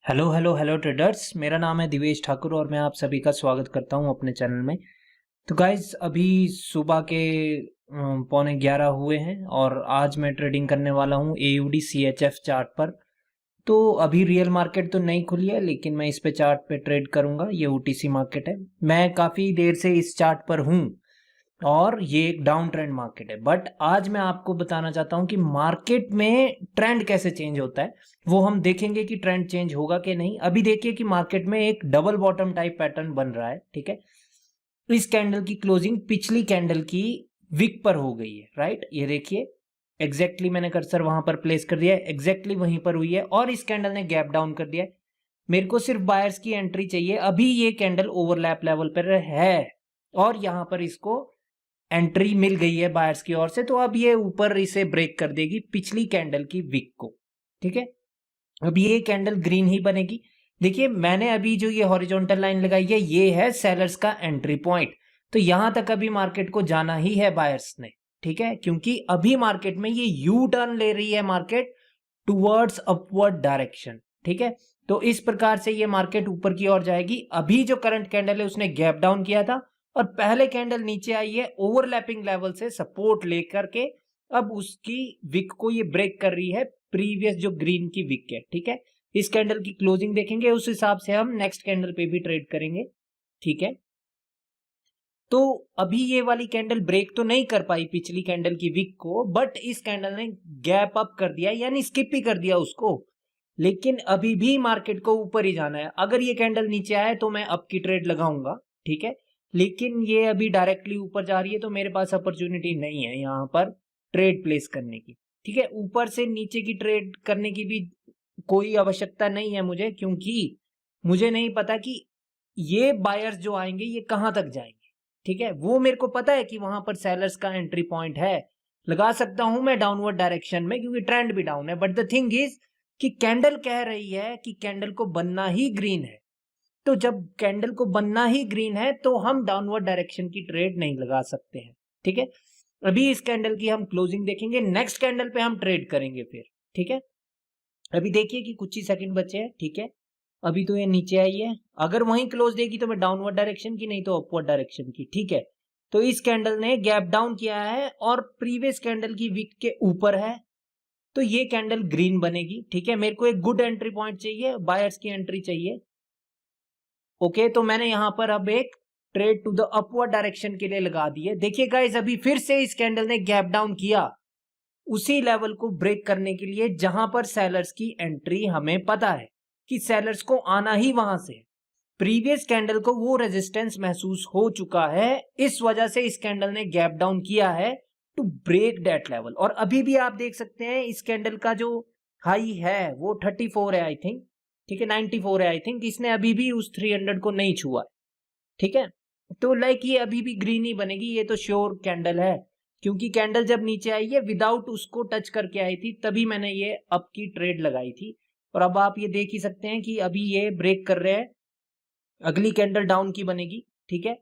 Hello hello hello traders. मेरा नाम है दिवेश ठाकुर और मैं आप सभी का स्वागत करता हूं अपने चैनल में। तो गाइज अभी सुबह के 11:15 हुए हैं और आज मैं ट्रेडिंग करने वाला हूं AUD CHF चार्ट पर। तो अभी रियल मार्केट तो नहीं खुली है लेकिन मैं इस पे चार्ट पे ट्रेड करूंगा। ये OTC मार्केट है। मैं काफ़ी देर से इस चार्ट पर हूं और ये एक डाउन ट्रेंड मार्केट है। बट आज मैं आपको बताना चाहता हूं कि मार्केट में ट्रेंड कैसे चेंज होता है, वो हम देखेंगे कि ट्रेंड चेंज होगा कि नहीं। अभी देखिए कि मार्केट में एक डबल बॉटम टाइप पैटर्न बन रहा है, ठीक है। इस कैंडल की क्लोजिंग पिछली कैंडल की विक पर हो गई है, राइट। ये देखिए एग्जैक्टली मैंने कर्सर वहां पर प्लेस कर दिया है, एग्जैक्टली वहीं पर हुई है और इस कैंडल ने गैप डाउन कर दिया है। मेरे को सिर्फ बायर्स की एंट्री चाहिए। अभी ये कैंडल ओवरलैप लेवल पर है और यहां पर इसको एंट्री मिल गई है बायर्स की ओर से, तो अब ये ऊपर इसे ब्रेक कर देगी पिछली कैंडल की विक को, ठीक है। अब ये कैंडल ग्रीन ही बनेगी। देखिए मैंने अभी जो ये हॉरिजॉन्टल लाइन लगाई है ये है सेलर्स का एंट्री पॉइंट। तो यहां तक अभी मार्केट को जाना ही है बायर्स ने, ठीक है, क्योंकि अभी मार्केट में ये यू टर्न ले रही है मार्केट टुवर्ड्स अपवर्ड डायरेक्शन, ठीक है। तो इस प्रकार से ये मार्केट ऊपर की ओर जाएगी। अभी जो करंट कैंडल है उसने गैप डाउन किया था और पहले कैंडल नीचे आई है ओवरलैपिंग लेवल से सपोर्ट लेकर के। अब उसकी विक को ये ब्रेक कर रही है प्रीवियस जो ग्रीन की विक है, ठीक है। इस कैंडल की क्लोजिंग देखेंगे, उस हिसाब से हम नेक्स्ट कैंडल पे भी ट्रेड करेंगे, ठीक है। तो अभी ये वाली कैंडल ब्रेक तो नहीं कर पाई पिछली कैंडल की विक को, बट इस कैंडल ने गैप अप कर दिया, यानी स्किप ही कर दिया उसको। लेकिन अभी भी मार्केट को ऊपर ही जाना है। अगर ये कैंडल नीचे आए तो मैं अप की ट्रेड लगाऊंगा, ठीक है। लेकिन ये अभी डायरेक्टली ऊपर जा रही है तो मेरे पास अपॉर्चुनिटी नहीं है यहाँ पर ट्रेड प्लेस करने की, ठीक है। ऊपर से नीचे की ट्रेड करने की भी कोई आवश्यकता नहीं है मुझे, क्योंकि मुझे नहीं पता कि ये बायर्स जो आएंगे ये कहां तक जाएंगे, ठीक है। वो मेरे को पता है कि वहां पर सेलर्स का एंट्री पॉइंट है, लगा सकता हूं मैं डाउनवर्ड डायरेक्शन में क्योंकि ट्रेंड भी डाउन है। बट द थिंग इज कि कैंडल कह रही है कि कैंडल को बनना ही ग्रीन है। तो जब कैंडल को बनना ही ग्रीन है तो हम डाउनवर्ड डायरेक्शन की ट्रेड नहीं लगा सकते हैं, ठीक है। अभी इस कैंडल की हम क्लोजिंग देखेंगे, नेक्स्ट कैंडल पे हम ट्रेड करेंगे फिर, ठीक है। अभी देखिए कि कुछ ही सेकंड बचे हैं, ठीक है। अभी तो ये नीचे आई है, अगर वहीं क्लोज देगी तो मैं डाउनवर्ड डायरेक्शन की, नहीं तो अपवर्ड डायरेक्शन की, ठीक है। तो इस कैंडल ने गैप डाउन किया है और प्रीवियस कैंडल की विक के ऊपर है, तो ये कैंडल ग्रीन बनेगी, ठीक है। मेरे को एक गुड एंट्री पॉइंट चाहिए, बायर्स की एंट्री चाहिए, ओके। तो मैंने यहां पर अब एक trade to the upward direction के लिए लगा दी है। देखिए गाइस अभी फिर से इस कैंडल ने गैप डाउन किया उसी लेवल को ब्रेक करने के लिए जहां पर सेलर्स की एंट्री हमें पता है कि सेलर्स को आना ही वहां से। प्रीवियस कैंडल को वो रेजिस्टेंस महसूस हो चुका है, इस वजह से इस कैंडल ने गैप डाउन किया है टू ब्रेक दैट लेवल। और अभी भी आप देख सकते हैं इस कैंडल का जो हाई है वो 34 है आई थिंक, ठीक है, 94 है आई थिंक। इसने अभी भी उस 300 को नहीं छुआ, ठीक है। तो लाइक ये अभी भी ग्रीन ही बनेगी, ये तो श्योर कैंडल है, क्योंकि कैंडल जब नीचे आई है विदाउट उसको टच करके आई थी, तभी मैंने ये अप की ट्रेड लगाई थी। और अब आप ये देख ही सकते हैं कि अभी ये ब्रेक कर रहे हैं, अगली कैंडल डाउन की बनेगी, ठीक है।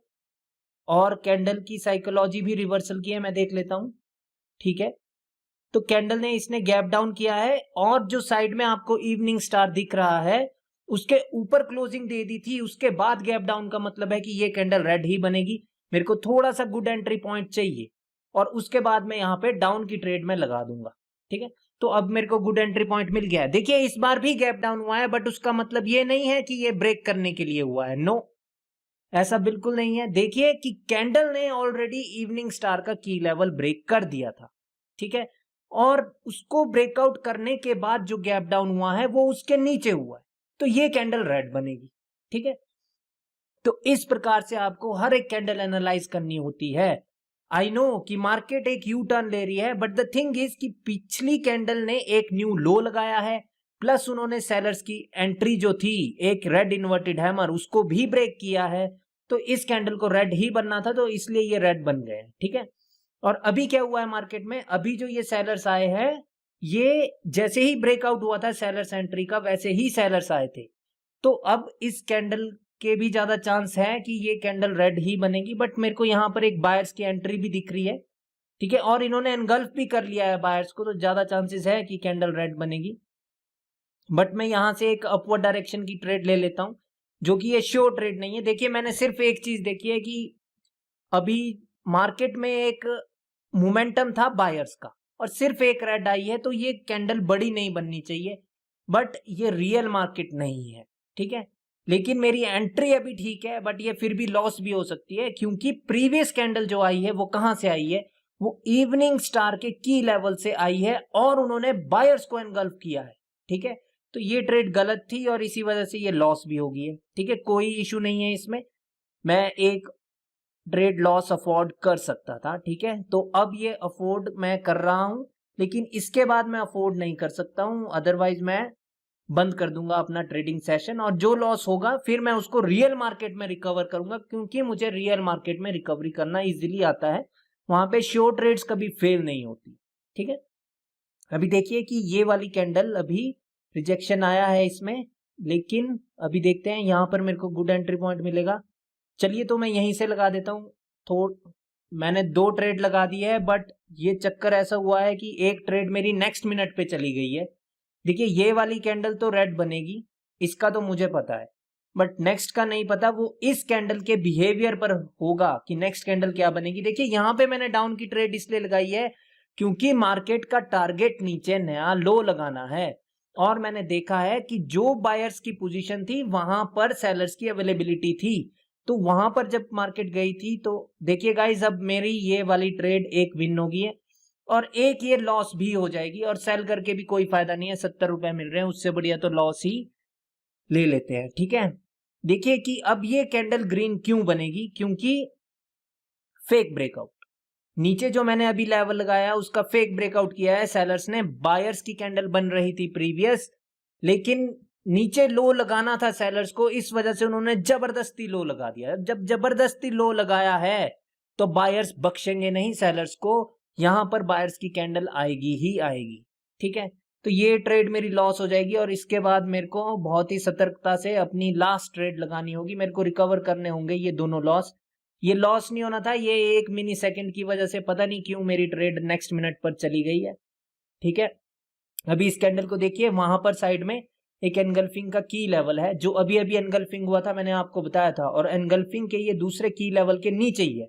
और कैंडल की साइकोलॉजी भी रिवर्सल की है, मैं देख लेता हूं, ठीक है। तो कैंडल ने इसने गैप डाउन किया है और जो साइड में आपको इवनिंग स्टार दिख रहा है उसके ऊपर क्लोजिंग दे दी थी, उसके बाद गैप डाउन का मतलब है कि ये कैंडल रेड ही बनेगी। मेरे को थोड़ा सा गुड एंट्री पॉइंट चाहिए और उसके बाद मैं यहाँ पे डाउन की ट्रेड में लगा दूंगा, ठीक है। तो अब मेरे को गुड एंट्री पॉइंट मिल गया है। देखिए इस बार भी गैप डाउन हुआ है, बट उसका मतलब ये नहीं है कि ये ब्रेक करने के लिए हुआ है, नो, ऐसा बिल्कुल नहीं है। देखिए कि कैंडल ने ऑलरेडी इवनिंग स्टार का की लेवल ब्रेक कर दिया था, ठीक है। और उसको ब्रेकआउट करने के बाद जो गैप डाउन हुआ है वो उसके नीचे हुआ है, तो ये कैंडल रेड बनेगी, ठीक है। तो इस प्रकार से आपको हर एक कैंडल एनालाइज करनी होती है। आई नो कि मार्केट एक यू टर्न ले रही है, बट द थिंग इज कि पिछली कैंडल ने एक न्यू लो लगाया है, प्लस उन्होंने सेलर्स की एंट्री जो थी एक रेड इन्वर्टेड हैमर उसको भी ब्रेक किया है। तो इस कैंडल को रेड ही बनना था, तो इसलिए ये रेड बन गए, ठीक है। और अभी क्या हुआ है मार्केट में, अभी जो ये सेलर्स आए हैं ये जैसे ही ब्रेकआउट हुआ था सेलर्स एंट्री का वैसे ही सेलर्स आए थे। तो अब इस कैंडल के भी ज्यादा चांस है कि ये कैंडल रेड ही बनेगी, बट मेरे को यहाँ पर एक बायर्स की एंट्री भी दिख रही है, ठीक है। और इन्होंने एनगल्फ भी कर लिया है बायर्स को, तो ज्यादा चांसेस है कि कैंडल रेड बनेगी। बट मैं यहाँ से एक अपवर्ड डायरेक्शन की ट्रेड ले लेता हूँ, जो कि ये श्योर ट्रेड नहीं है। देखिए मैंने सिर्फ एक चीज देखी है कि अभी मार्केट में एक मोमेंटम था बायर्स का और सिर्फ एक रेड आई है, तो ये कैंडल बड़ी नहीं बननी चाहिए, बट ये रियल मार्केट नहीं है, ठीक है। लेकिन मेरी एंट्री अभी ठीक है, बट ये फिर भी लॉस भी हो सकती है, क्योंकि प्रीवियस कैंडल जो आई है वो कहां से आई है, वो इवनिंग स्टार के की लेवल से आई है और उन्होंने बायर्स को एनगल्फ किया है, ठीक है। तो ये ट्रेड गलत थी और इसी वजह से ये लॉस भी हो गई है, ठीक है। कोई इशू नहीं है इसमें, मैं एक ट्रेड लॉस अफोर्ड कर सकता था, ठीक है। तो अब ये अफोर्ड मैं कर रहा हूं, लेकिन इसके बाद मैं अफोर्ड नहीं कर सकता हूं, अदरवाइज मैं बंद कर दूंगा अपना ट्रेडिंग सेशन और जो लॉस होगा फिर मैं उसको रियल मार्केट में रिकवर करूंगा, क्योंकि मुझे रियल मार्केट में रिकवरी करना इजीली आता है, वहां पे श्योर ट्रेड्स कभी फेल नहीं होती, ठीक है। अभी देखिए कि ये वाली कैंडल अभी रिजेक्शन आया है इसमें, लेकिन अभी देखते हैं यहाँ पर मेरे को गुड एंट्री पॉइंट मिलेगा। चलिए तो मैं यहीं से लगा देता हूँ। मैंने 2 ट्रेड लगा दी है, बट ये चक्कर ऐसा हुआ है कि एक ट्रेड मेरी नेक्स्ट मिनट पे चली गई है। देखिए ये वाली कैंडल तो रेड बनेगी, इसका तो मुझे पता है, बट नेक्स्ट का नहीं पता, वो इस कैंडल के बिहेवियर पर होगा कि नेक्स्ट कैंडल क्या बनेगी। देखिए यहाँ पे मैंने डाउन की ट्रेड इसलिए लगाई है क्योंकि मार्केट का टारगेट नीचे नया लो लगाना है, और मैंने देखा है कि जो बायर्स की पोजीशन थी वहां पर सेलर्स की अवेलेबिलिटी थी, तो वहां पर जब मार्केट गई थी तो देखिए गाइस अब मेरी ये वाली ट्रेड एक विन होगी है और एक ये लॉस भी हो जाएगी, और सेल करके भी कोई फायदा नहीं है, 70 रुपए मिल रहे हैं, उससे बढ़िया तो लॉस ही ले लेते हैं, ठीक है। देखिए कि अब ये कैंडल ग्रीन क्यों बनेगी, क्योंकि फेक ब्रेकआउट, नीचे जो मैंने अभी लेवल लगाया उसका फेक ब्रेकआउट किया है सेलर्स ने। बायर्स की कैंडल बन रही थी प्रीवियस, लेकिन नीचे लो लगाना था सेलर्स को, इस वजह से उन्होंने जबरदस्ती लो लगा दिया। जब जबरदस्ती लो लगाया है तो बायर्स बख्शेंगे नहीं सेलर्स को, यहां पर बायर्स की कैंडल आएगी ही आएगी, ठीक है। तो ये ट्रेड मेरी लॉस हो जाएगी और इसके बाद मेरे को बहुत ही सतर्कता से अपनी लास्ट ट्रेड लगानी होगी, मेरे को रिकवर करने होंगे ये दोनों लॉस। ये लॉस नहीं होना था, ये 1 मिली सेकंड की वजह से पता नहीं क्यों मेरी ट्रेड नेक्स्ट मिनट पर चली गई है, ठीक है। अभी इस कैंडल को देखिए, वहां पर साइड में एक एनगल्फिंग का की लेवल है, जो अभी अभी एनगल्फिंग हुआ था, मैंने आपको बताया था, और एनगल्फिंग के ये दूसरे की लेवल के नीचे ही है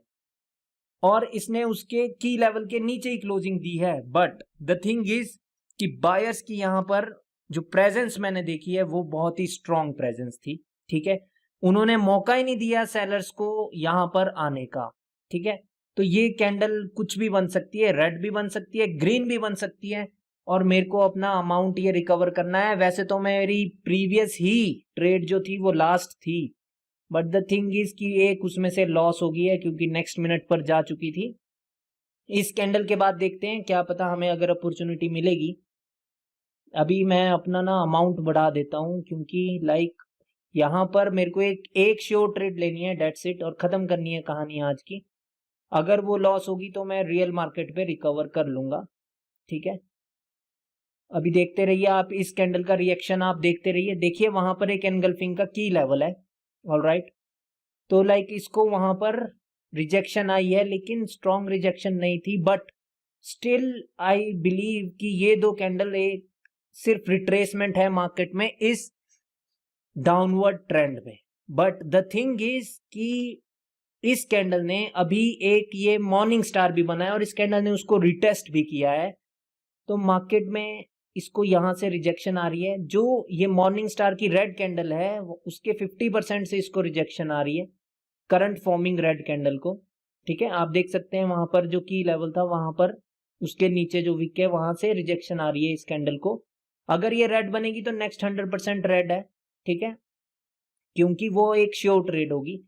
और इसने उसके की लेवल के नीचे ही क्लोजिंग दी है। बट द थिंग इज कि बायर्स की यहां पर जो प्रेजेंस मैंने देखी है वो बहुत ही स्ट्रॉन्ग प्रेजेंस थी, ठीक है। उन्होंने मौका ही नहीं दिया सेलर्स को यहां पर आने का, ठीक है। तो ये कैंडल कुछ भी बन सकती है, रेड भी बन सकती है, ग्रीन भी बन सकती है, और मेरे को अपना अमाउंट ये रिकवर करना है। वैसे तो मेरी प्रीवियस ही ट्रेड जो थी वो लास्ट थी, बट द थिंग इज कि एक उसमें से लॉस हो गई है क्योंकि नेक्स्ट मिनट पर जा चुकी थी। इस कैंडल के बाद देखते हैं, क्या पता हमें अगर अपॉर्चुनिटी मिलेगी। अभी मैं अपना ना अमाउंट बढ़ा देता हूँ, क्योंकि लाइक यहाँ पर मेरे को एक श्योर ट्रेड लेनी है, डेट्स इट, और खत्म करनी है कहानी आज की। अगर वो लॉस होगी तो मैं रियल मार्केट पे रिकवर कर लूंगा, ठीक है। अभी देखते रहिए आप, इस कैंडल का रिएक्शन आप देखते रहिए। देखिए वहां पर एक एनगल्फिंग का की लेवल है, ऑलराइट। तो लाइक इसको वहां पर रिजेक्शन आई है, लेकिन स्ट्रॉन्ग रिजेक्शन नहीं थी, बट स्टिल आई बिलीव कि ये 2 कैंडल एक सिर्फ रिट्रेसमेंट है मार्केट में इस डाउनवर्ड ट्रेंड में। बट द थिंग इज कि इस कैंडल ने अभी एक ये मॉर्निंग स्टार भी बनाया और इस कैंडल ने उसको रिटेस्ट भी किया है, तो मार्केट में इसको यहां से रिजेक्शन आ रही है। जो ये मॉर्निंग स्टार की रेड कैंडल है उसके 50% से इसको रिजेक्शन आ रही है, करंट फॉर्मिंग रेड कैंडल को, ठीक है। आप देख सकते हैं वहां पर जो की लेवल था वहां पर उसके नीचे जो विक है वहां से रिजेक्शन आ रही है इस कैंडल को। अगर ये रेड बनेगी तो नेक्स्ट 100% रेड है, ठीक है, क्योंकि वो एक श्योर ट्रेड होगी।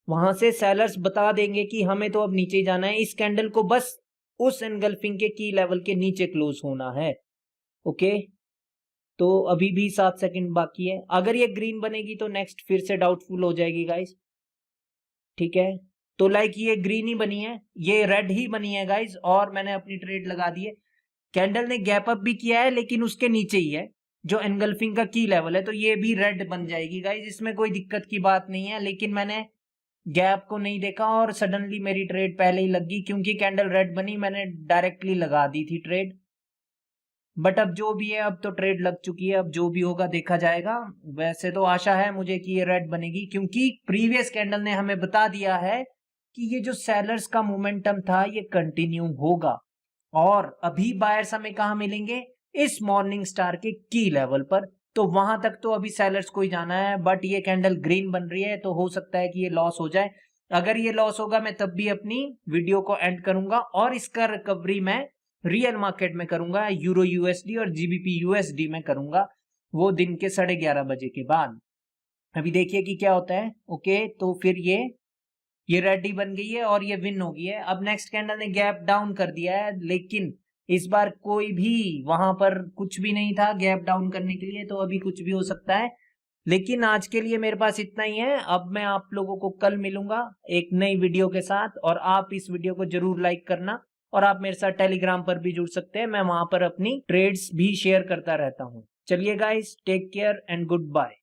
वहां से सेलर्स बता देंगे कि हमें तो अब नीचे जाना है, इस कैंडल को बस उस एनगल्फिंग के की लेवल के नीचे क्लोज होना है, ओके। तो अभी भी 7 सेकंड बाकी है, अगर ये ग्रीन बनेगी तो नेक्स्ट फिर से डाउटफुल हो जाएगी गाइस, ठीक है। तो लाइक ये ग्रीन ही बनी है, ये रेड ही बनी है गाइस, और मैंने अपनी ट्रेड लगा दी है। कैंडल ने गैप अप भी किया है लेकिन उसके नीचे ही है जो एनगल्फिंग का की लेवल है, तो ये भी रेड बन जाएगी गाइस, इसमें कोई दिक्कत की बात नहीं है। लेकिन मैंने गैप को नहीं देखा और सडनली मेरी ट्रेड पहले ही लग गई, क्योंकि कैंडल रेड बनी मैंने डायरेक्टली लगा दी थी ट्रेड। बट अब जो भी है, अब तो ट्रेड लग चुकी है, अब जो भी होगा देखा जाएगा। वैसे तो आशा है मुझे कि ये रेड बनेगी, क्योंकि प्रीवियस कैंडल ने हमें बता दिया है कि ये जो सेलर्स का मोमेंटम था ये कंटिन्यू होगा। और अभी बायर्स हमें कहाँ मिलेंगे? इस मॉर्निंग स्टार के की लेवल पर। तो वहां तक तो अभी सेलर्स को ही जाना है, बट ये कैंडल ग्रीन बन रही है तो हो सकता है कि ये लॉस हो जाए। अगर ये लॉस होगा मैं तब भी अपनी वीडियो को एंड करूंगा, और इसका रिकवरी मैं रियल मार्केट में करूंगा, यूरो यूएसडी और जीबीपी यूएसडी में करूंगा, वो दिन के 11:30 बजे के बाद। अभी देखिए कि क्या होता है। ओके, तो फिर ये रेड ही बन गई है और ये विन हो गई है। अब नेक्स्ट कैंडल ने गैप डाउन कर दिया है, लेकिन इस बार कोई भी वहां पर कुछ भी नहीं था गैप डाउन करने के लिए, तो अभी कुछ भी हो सकता है। लेकिन आज के लिए मेरे पास इतना ही है। अब मैं आप लोगों को कल मिलूंगा एक नई वीडियो के साथ, और आप इस वीडियो को जरूर लाइक करना, और आप मेरे साथ टेलीग्राम पर भी जुड़ सकते हैं, मैं वहां पर अपनी ट्रेड्स भी शेयर करता रहता हूँ। चलिए guys, take care and good bye.